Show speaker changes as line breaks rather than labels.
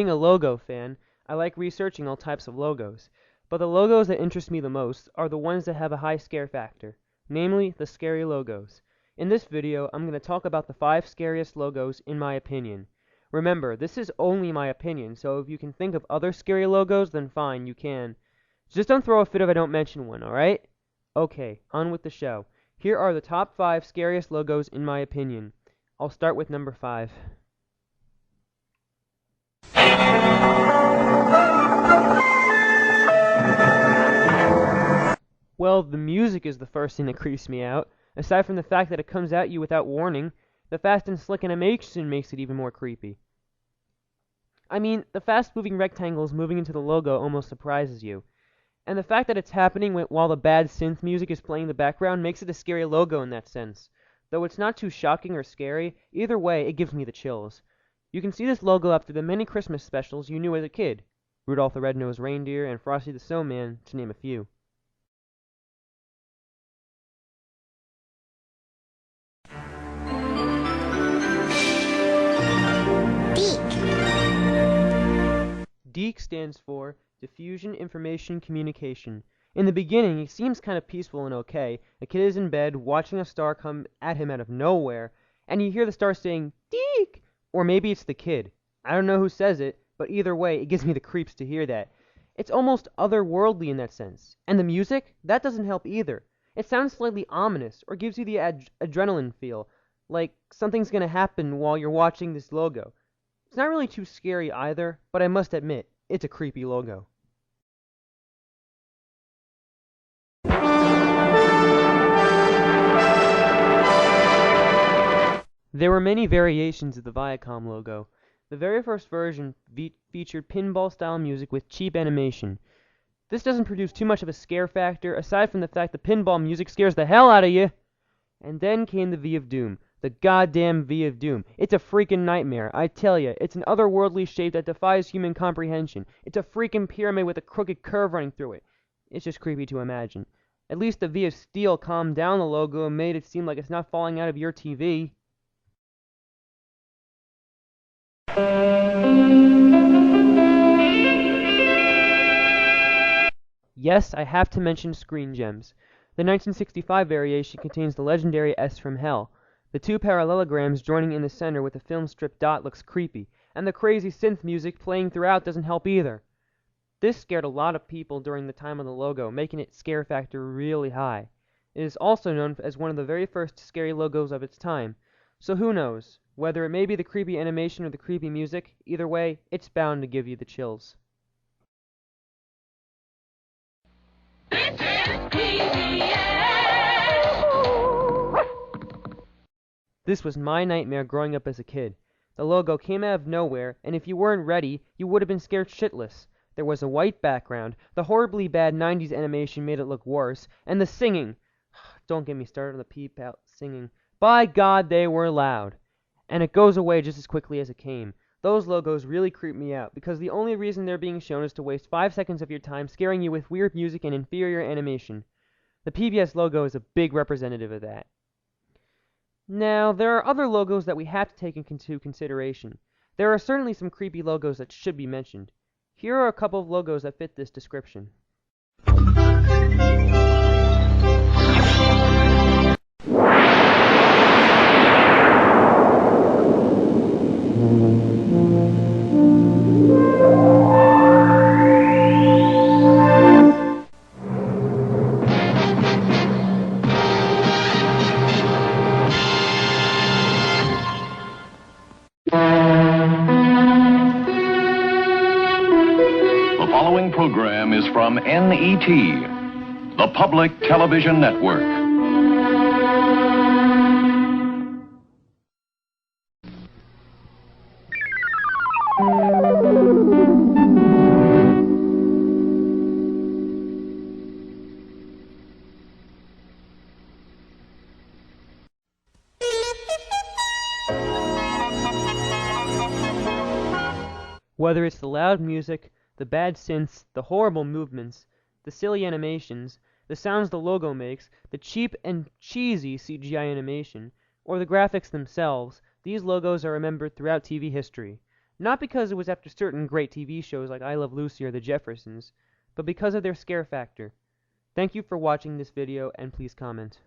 being a logo fan, I like researching all types of logos, but the logos that interest me the most are the ones that have a high scare factor, namely the scary logos. In this video, I'm going to talk about the 5 scariest logos in my opinion. Remember, this is only my opinion, so if you can think of other scary logos, then fine, you can. Just don't throw a fit if I don't mention one, alright? Okay, on with the show. Here are the top 5 scariest logos in my opinion. I'll start with number 5. Well, the music is the first thing that creeps me out. Aside from the fact that it comes at you without warning, the fast and slick animation makes it even more creepy. I mean, the fast-moving rectangles moving into the logo almost surprises you. And the fact that it's happening while the bad synth music is playing in the background makes it a scary logo in that sense. Though it's not too shocking or scary, either way, it gives me the chills. You can see this logo after the many Christmas specials you knew as a kid. Rudolph the Red-Nosed Reindeer and Frosty the Snowman, to name a few. DEEC stands for Diffusion Information Communication. In the beginning, it seems kind of peaceful and okay. A kid is in bed, watching a star come at him out of nowhere, and you hear the star saying, DEEC! Or maybe it's the kid. I don't know who says it, but either way, it gives me the creeps to hear that. It's almost otherworldly in that sense. And the music? That doesn't help either. It sounds slightly ominous, or gives you the adrenaline feel, like something's gonna happen while you're watching this logo. It's not really too scary either, but I must admit, it's a creepy logo. There were many variations of the Viacom logo. The very first version featured pinball-style music with cheap animation. This doesn't produce too much of a scare factor, aside from the fact the pinball music scares the hell out of you. And then came the V of Doom. The goddamn V of Doom. It's a freaking nightmare, I tell ya. It's an otherworldly shape that defies human comprehension. It's a freaking pyramid with a crooked curve running through it. It's just creepy to imagine. At least the V of Steel calmed down the logo and made it seem like it's not falling out of your TV. Yes, I have to mention Screen Gems. The 1965 variation contains the legendary S from Hell. The 2 parallelograms joining in the center with the film strip dot looks creepy, and the crazy synth music playing throughout doesn't help either. This scared a lot of people during the time of the logo, making its scare factor really high. It is also known as one of the very first scary logos of its time. So who knows? Whether it may be the creepy animation or the creepy music, either way, it's bound to give you the chills. This was my nightmare growing up as a kid. The logo came out of nowhere, and if you weren't ready, you would have been scared shitless. There was a white background, the horribly bad 90s animation made it look worse, and the singing. Don't get me started on the peep-out singing. By God, they were loud. And it goes away just as quickly as it came. Those logos really creep me out, because the only reason they're being shown is to waste 5 seconds of your time scaring you with weird music and inferior animation. The PBS logo is a big representative of that. Now, there are other logos that we have to take into consideration. There are certainly some creepy logos that should be mentioned. Here are a couple of logos that fit this description.
The following program is from NET, the Public Television Network.
Whether it's the loud music, the bad synths, the horrible movements, the silly animations, the sounds the logo makes, the cheap and cheesy CGI animation, or the graphics themselves, these logos are remembered throughout TV history. Not because it was after certain great TV shows like I Love Lucy or The Jeffersons, but because of their scare factor. Thank you for watching this video, and please comment.